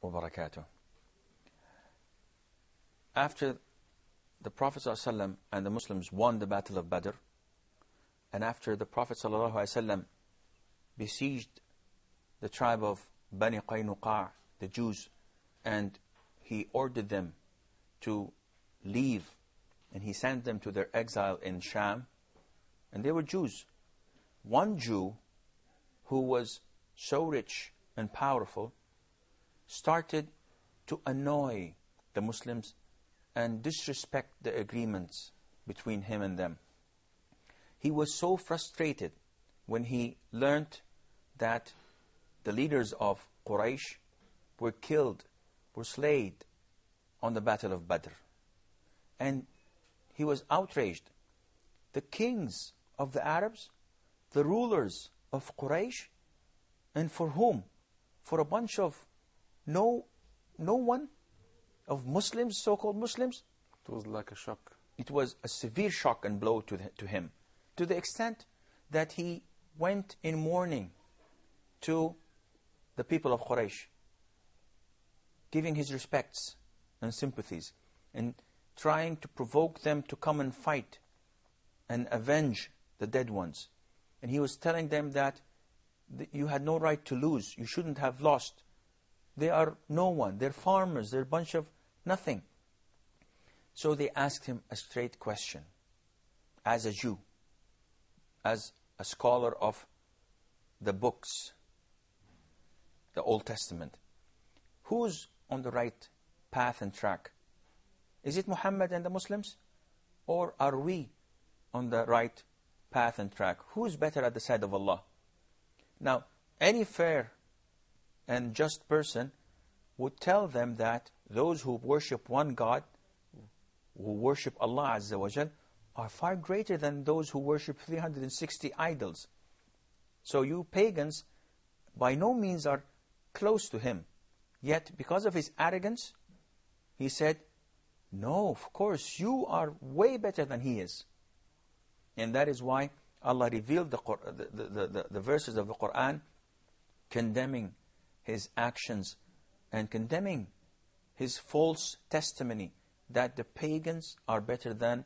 وبركاته. After the Prophet ﷺ and the Muslims won the Battle of Badr, and after the Prophet ﷺ besieged the tribe of Bani Qaynuqa', the Jews, and he ordered them to leave, and he sent them to their exile in Sham, and they were Jews. One Jew who was so rich and powerful started to annoy the Muslims and disrespect the agreements between him and them. He was so frustrated when he learned that the leaders of Quraysh were killed, were slain on the Battle of Badr. And he was outraged. The kings of the Arabs, the rulers of Quraysh, and for whom? For a bunch of no one, of Muslims, so-called Muslims. It was like a shock. It was a severe shock and blow to him, to the extent that he went in mourning to the people of Quraysh, giving his respects and sympathies, and trying to provoke them to come and fight and avenge the dead ones. And he was telling them that you had no right to lose, you shouldn't have lost. They are no one, they're farmers, they're a bunch of nothing. So they asked him a straight question, as a Jew, as a scholar of the books, the Old Testament. Who's on the right path and track? Is it Muhammad and the Muslims? Or are we on the right path and track? Who's better at the side of Allah? Now, any fair and just person would tell them that those who worship one God, who worship Allah Azza wa Jal, are far greater than those who worship 360 idols. So you pagans by no means are close to him. Yet because of his arrogance, he said, no, of course, you are way better than he is. And that is why Allah revealed the verses of the Quran condemning his actions and condemning his false testimony that the pagans are better than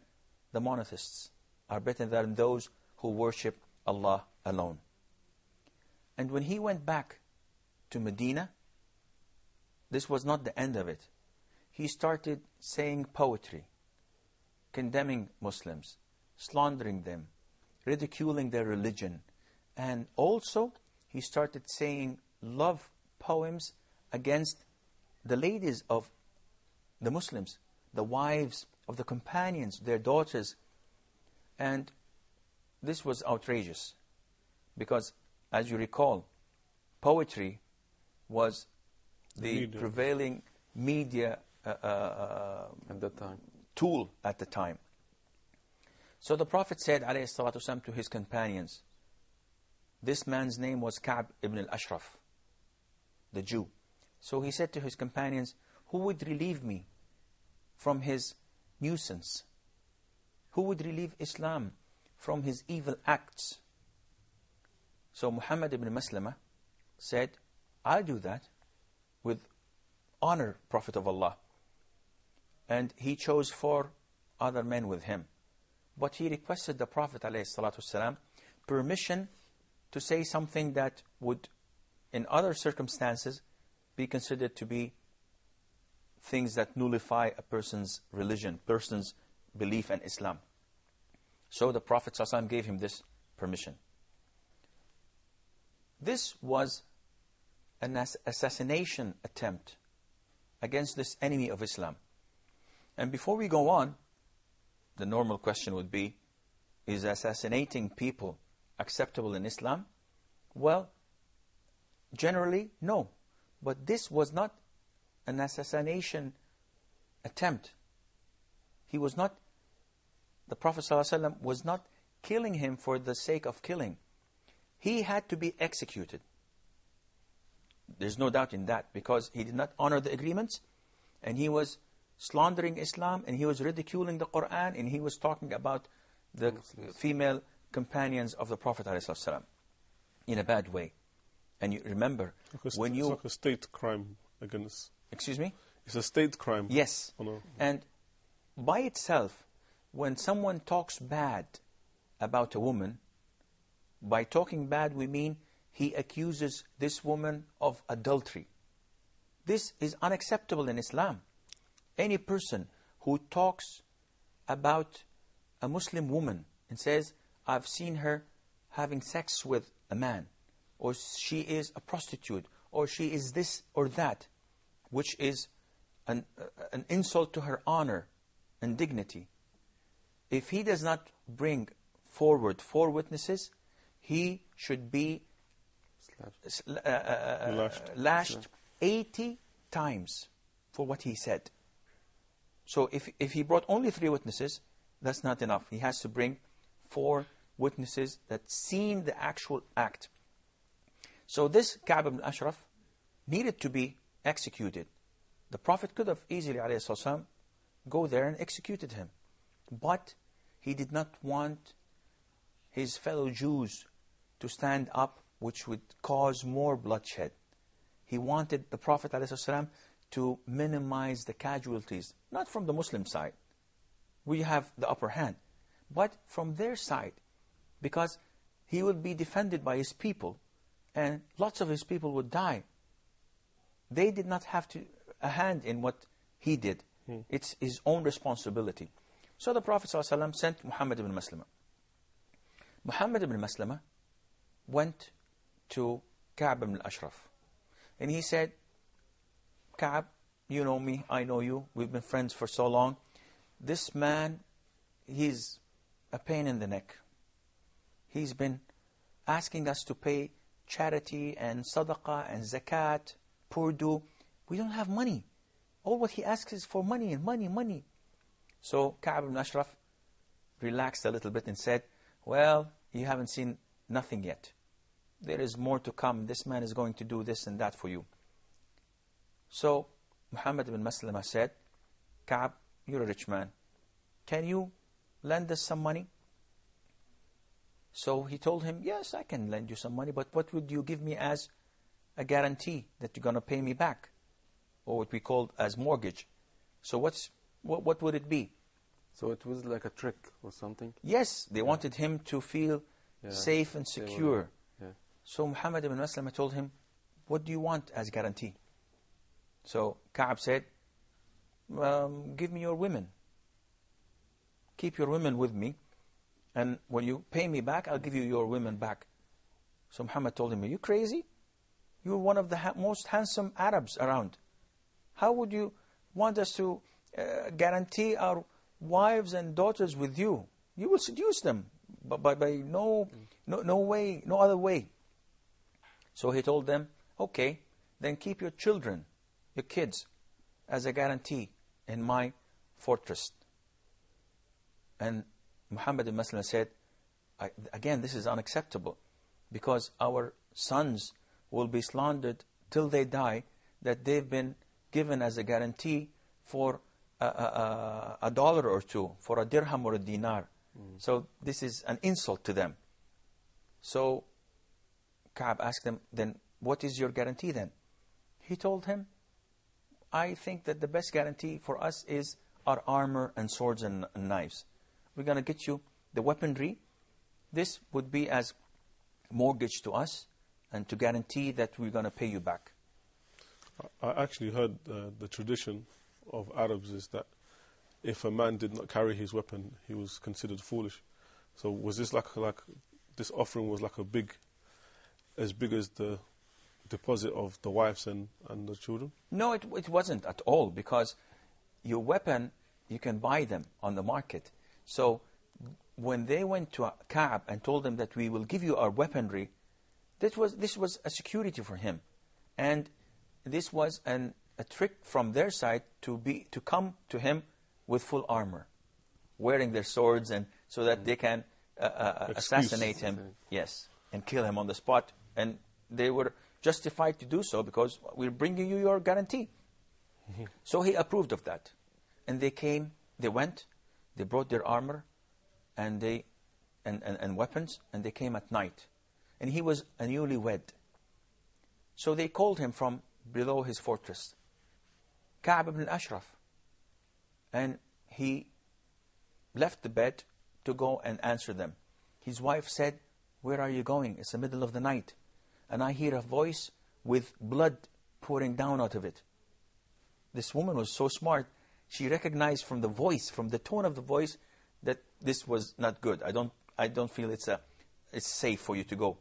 the monotheists, are better than those who worship Allah alone. And when he went back to Medina, this was not the end of it. He started saying poetry, condemning Muslims, slandering them, ridiculing their religion. And also, he started saying love poems against the ladies of the Muslims, the wives of the companions, their daughters. And this was outrageous, because, as you recall, poetry was the prevailing media at that time, tool at the time. So the Prophet said, alayhi salatu wasalam, to his companions, this man's name was Ka'b ibn al-Ashraf, the Jew. So he said to his companions, who would relieve me from his nuisance? Who would relieve Islam from his evil acts? So Muhammad ibn Maslama said, I'll do that with honor, Prophet of Allah. And he chose 4 other men with him. But he requested the Prophet ﷺ permission to say something that would, in other circumstances, be considered to be things that nullify a person's religion, person's belief in Islam. So the Prophet ﷺ gave him this permission. This was an assassination attempt against this enemy of Islam. And before we go on, the normal question would be, is assassinating people acceptable in Islam? Well, generally, no. But this was not an assassination attempt. He was not, the Prophet ﷺ was not killing him for the sake of killing. He had to be executed. There's no doubt in that, because he did not honor the agreements, and he was slandering Islam, and he was ridiculing the Quran, and he was talking about the female companions of the Prophet ﷺ in a bad way. And you remember, it's like a state crime against... Excuse me? It's a state crime. Yes. Oh, no. And by itself, when someone talks bad about a woman, by talking bad we mean he accuses this woman of adultery. This is unacceptable in Islam. Any person who talks about a Muslim woman and says, I've seen her having sex with a man, or she is a prostitute, or she is this or that, which is an insult to her honor and dignity. If he does not bring forward 4 witnesses, he should be lashed 80 times for what he said. So if he brought only 3 witnesses, that's not enough. He has to bring 4 witnesses that seen the actual act. So this Ka'b ibn Ashraf needed to be executed. The Prophet could have easily, ﷺ, go there and executed him. But he did not want his fellow Jews to stand up, which would cause more bloodshed. He wanted the Prophet ﷺ to minimize the casualties, not from the Muslim side. We have the upper hand, but from their side, because he would be defended by his people, and lots of his people would die. They did not have a hand in what he did. It's his own responsibility. So the Prophet ﷺ sent Muhammad ibn Maslama. Muhammad ibn Maslama went to Ka'b ibn Ashraf. And he said, Ka'b, you know me, I know you, we've been friends for so long. This man, he's a pain in the neck. He's been asking us to pay charity and sadaqah and zakat, purdu. We don't have money. All what he asks is for money and money, money. So Ka'b ibn Ashraf relaxed a little bit and said, well, you haven't seen nothing yet. There is more to come. This man is going to do this and that for you. So Muhammad ibn Maslama said, Ka'b, you're a rich man. Can you lend us some money? So he told him, yes, I can lend you some money, but what would you give me as a guarantee that you're going to pay me back? Or what we call as mortgage. So what would it be? So it was like a trick or something? Yes, they wanted him to feel safe and secure. So Muhammad ibn Maslama told him, what do you want as guarantee? So Ka'b said, give me your women. Keep your women with me. And when you pay me back, I'll give you your women back. So Muhammad told him, are you crazy? You're one of the most handsome Arabs around. How would you want us to guarantee our wives and daughters with you? You will seduce them by no way, no other way. So he told them, okay, then keep your children, your kids, as a guarantee in my fortress. And Muhammad ibn Maslama said, again, this is unacceptable, because our sons will be slandered till they die that they've been given as a guarantee for $1 or $2, for a dirham or a dinar. So this is an insult to them. So Ka'b asked him, then what is your guarantee then? He told him, I think that the best guarantee for us is our armor and swords and knives. We're going to get you the weaponry. This would be as mortgage to us and to guarantee that we're going to pay you back. I actually heard the tradition of Arabs is that if a man did not carry his weapon, he was considered foolish. So was this like this offering was like as big as the deposit of the wives and the children? No, it wasn't at all, because your weapon, you can buy them on the market. So when they went to Ka'b and told him that we will give you our weaponry, this was a security for him. And this was a trick from their side to come to him with full armor, wearing their swords, and so that they can assassinate him, yes, and kill him on the spot. And they were justified to do so, because we're bringing you your guarantee. So he approved of that. And they went, they brought their armor and weapons, and they came at night. And he was a newlywed. So they called him from below his fortress. Ka'b ibn al-Ashraf. And he left the bed to go and answer them. His wife said, "Where are you going? It's the middle of the night. And I hear a voice with blood pouring down out of it." This woman was so smart. She recognized from the voice, from the tone of the voice, that this was not good. I don't feel it's safe for you to go.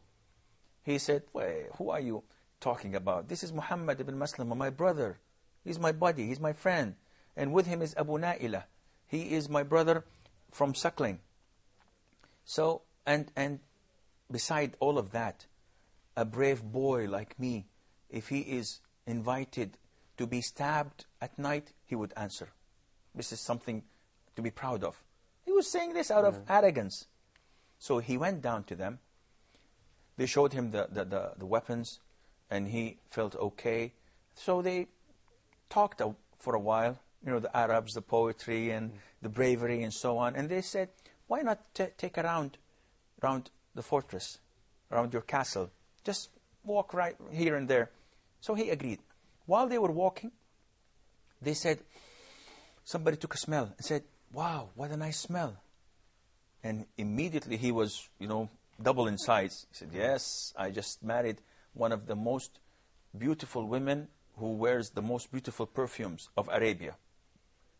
He said, "Wait, who are you talking about? This is Muhammad ibn Maslama, my brother. He's my buddy, he's my friend. And with him is Abu Na'ilah. He is my brother from suckling." So, and beside all of that, a brave boy like me, if he is invited to be stabbed at night, he would answer. This is something to be proud of. He was saying this out of arrogance. So he went down to them. They showed him the weapons, and he felt okay. So they talked for a while, the Arabs, the poetry, and the bravery, and so on. And they said, "Why not take a round around the fortress, around your castle? Just walk right here and there." So he agreed. While they were walking, they said, somebody took a smell and said, "Wow, what a nice smell." And immediately he was, double in size. He said, "Yes, I just married one of the most beautiful women who wears the most beautiful perfumes of Arabia."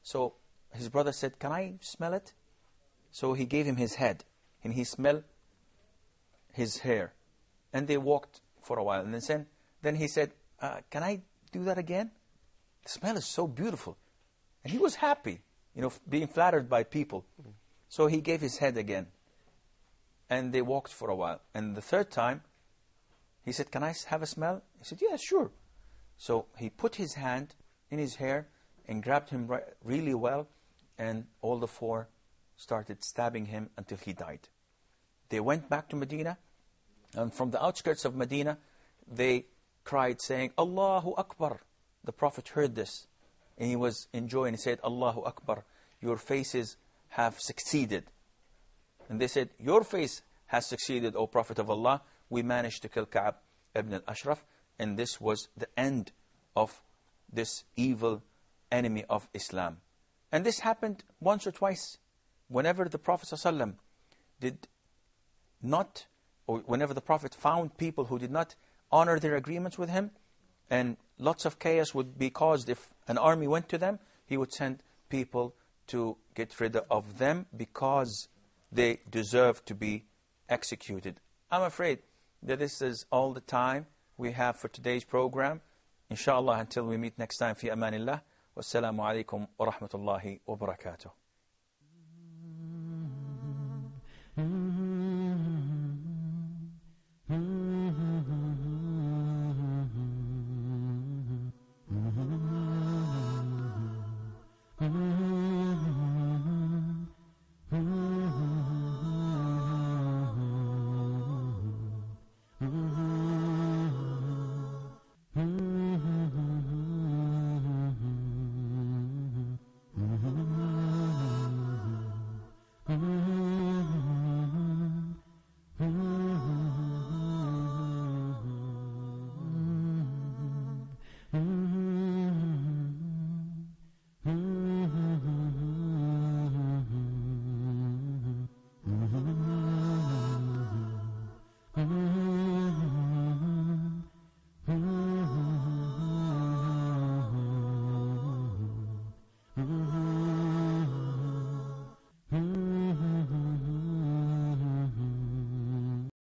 So his brother said, "Can I smell it?" So he gave him his head, and he smelled his hair. And they walked for a while. And then he said, "Can I do that again? The smell is so beautiful." And he was happy, being flattered by people. So he gave his head again. And they walked for a while. And the third time, he said, "Can I have a smell?" He said, "Yeah, sure." So he put his hand in his hair and grabbed him really well. And all the four started stabbing him until he died. They went back to Medina. And from the outskirts of Medina, they cried, saying, "Allahu Akbar." The Prophet heard this. And he was enjoying. He said, "Allahu Akbar, your faces have succeeded." And they said, "Your face has succeeded, O Prophet of Allah. We managed to kill Ka'b ibn al-Ashraf." And this was the end of this evil enemy of Islam. And this happened once or twice. Whenever the Prophet ﷺ did not, or whenever the Prophet found people who did not honor their agreements with him, and lots of chaos would be caused if an army went to them, he would send people to get rid of them because they deserve to be executed. I'm afraid that this is all the time we have for today's program. Inshallah, until we meet next time, fi amanillah. Wassalamu alaikum wa rahmatullahi wa barakatuh.